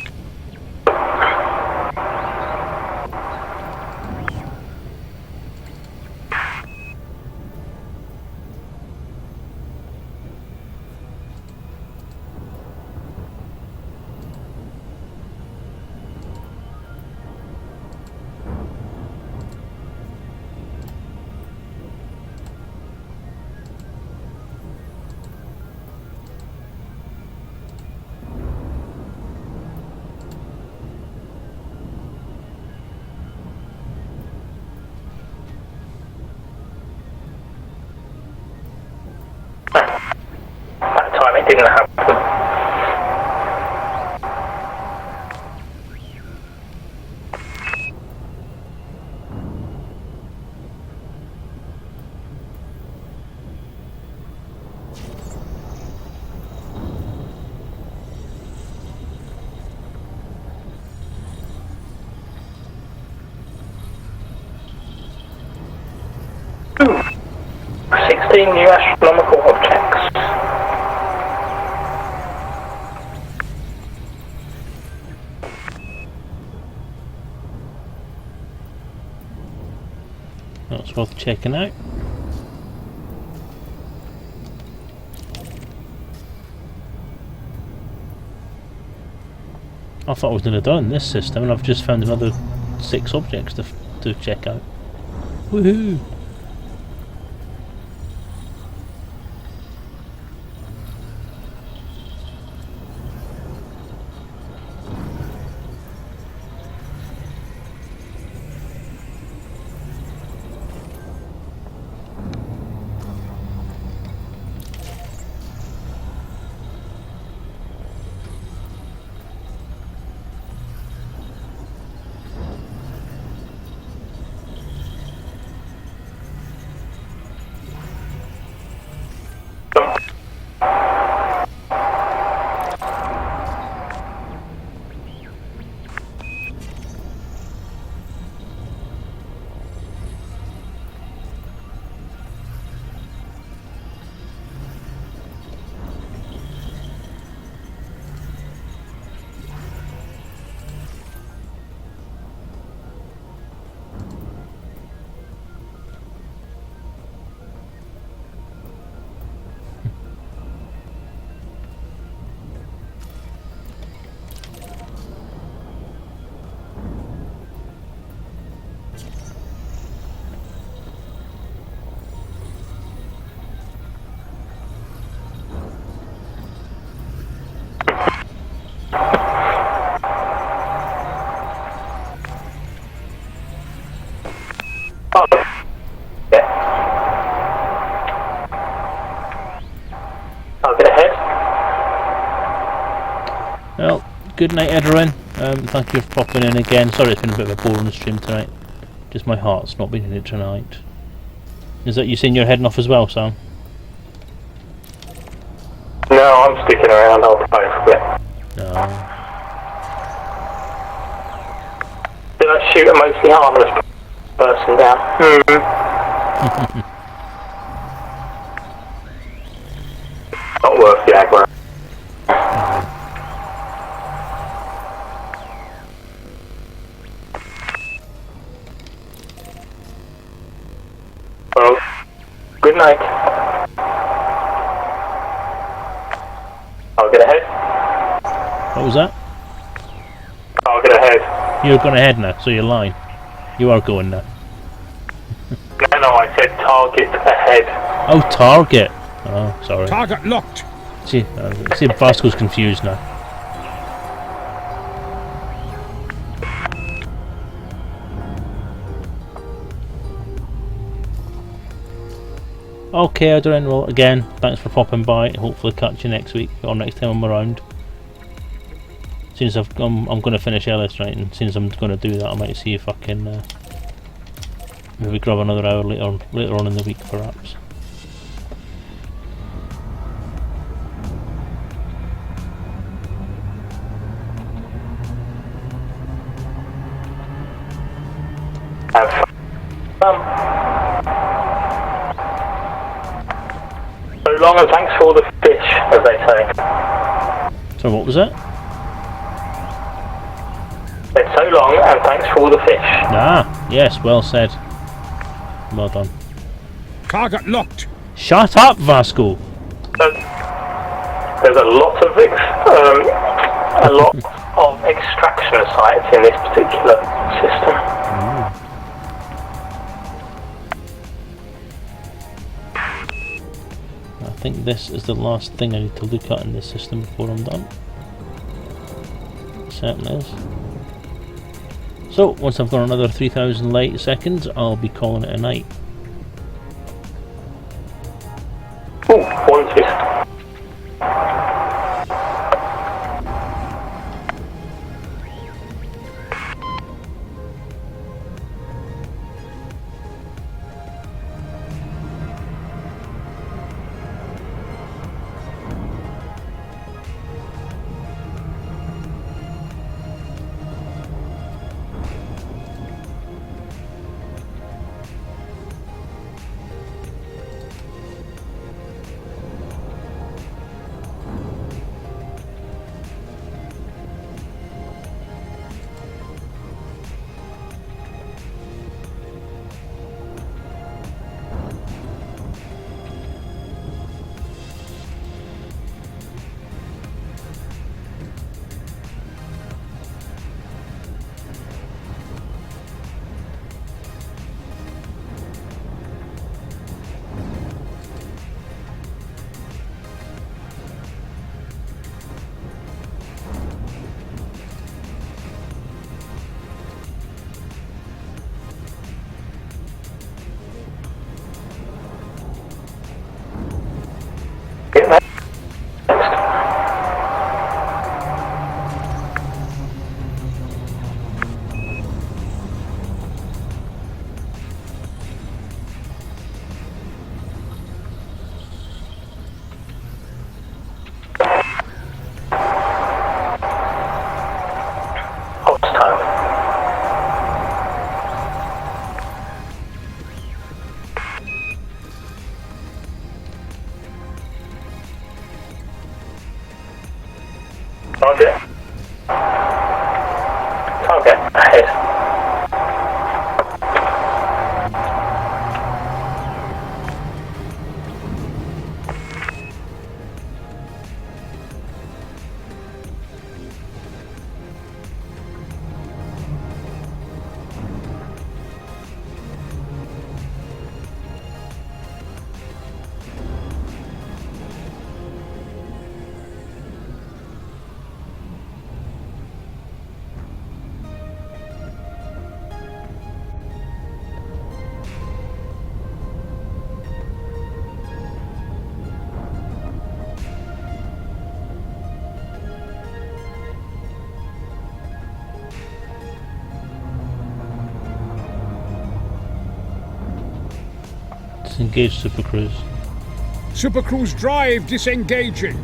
That time it didn't happen. Ooh. 16 new astronomical objects. It's worth checking out. I thought I was nearly done this system, and I've just found another 6 objects to check out. Woohoo! Well, good night everyone. Thank you for popping in again. Sorry it's been a bit of a boring stream tonight. Just my heart's not been in it tonight. Is that you saying you're heading off as well, Sam? No, I'm sticking around. I'll play for a bit. No. Did I shoot a mostly harmless person down? Not worth the aggro. Well, good night. I'll get ahead. What was that? I'll get ahead. You're going ahead now, so you're lying. You are going now. No, I said target ahead. Oh, target. Oh, sorry. Target locked. See, Vasco's confused now. Okay, Adrian, well, again, thanks for popping by. Hopefully catch you next week, or next time I'm around. Since I'm going to finish Ellis tonight, and since I'm going to do that, I might see if I can maybe grab another hour later on in the week, perhaps. Have fun. So long and thanks for all the fish, as they say. So what was that? It's so long and thanks for all the fish. Ah, yes, well said. Well done. Target locked. Shut up, Vasco! There's a lot of extraction sites in this particular system. I think this is the last thing I need to look at in this system before I'm done. It certainly is. So, once I've got another 3,000 light seconds, I'll be calling it a night. Ooh, one fish. Target ahead. Engage Supercruise. Supercruise drive disengaging.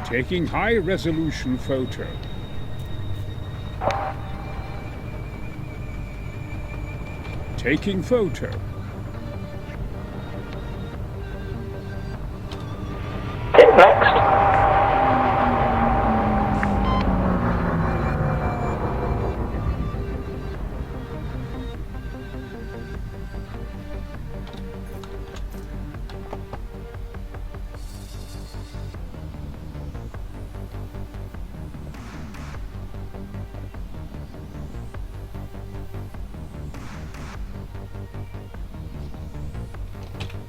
Taking high resolution photo. Taking photo. Hit next.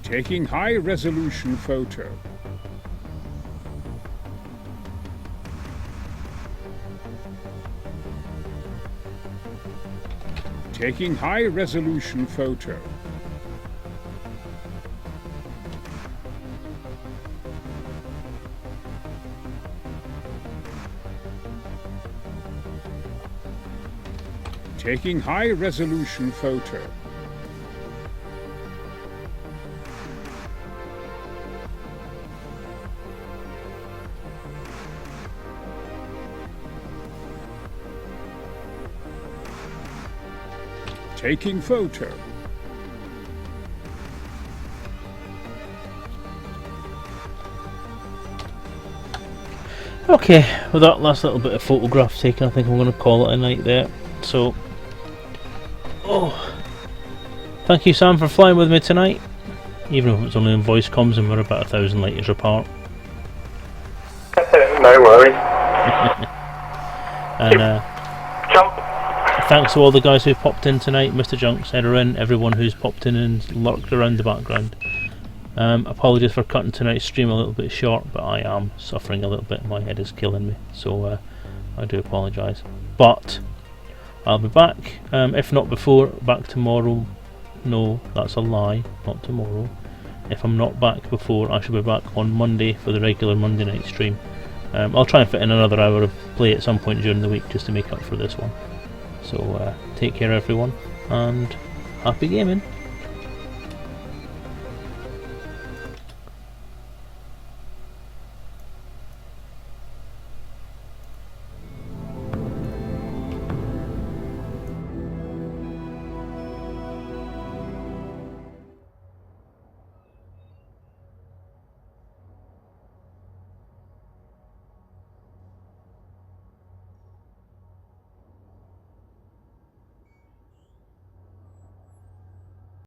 Taking high resolution photo. Taking high resolution photo. Taking high resolution photo. Taking photo. Okay, with that last little bit of photograph taken, I think I'm going to call it a night there. So, thank you, Sam, for flying with me tonight, even if it's only in voice comms and we're about 1,000 light years apart. No worries. And Jump. thanks to all the guys who popped in tonight, Mr. Junks, Erin, everyone who's popped in and lurked around the background. Apologies for cutting tonight's stream a little bit short, but I am suffering a little bit. My head is killing me, so I do apologise. But I'll be back, if not before, back tomorrow. No, that's a lie, not tomorrow. If I'm not back before, I shall be back on Monday for the regular Monday night stream. I'll try and fit in another hour of play at some point during the week just to make up for this one. So take care everyone, and happy gaming.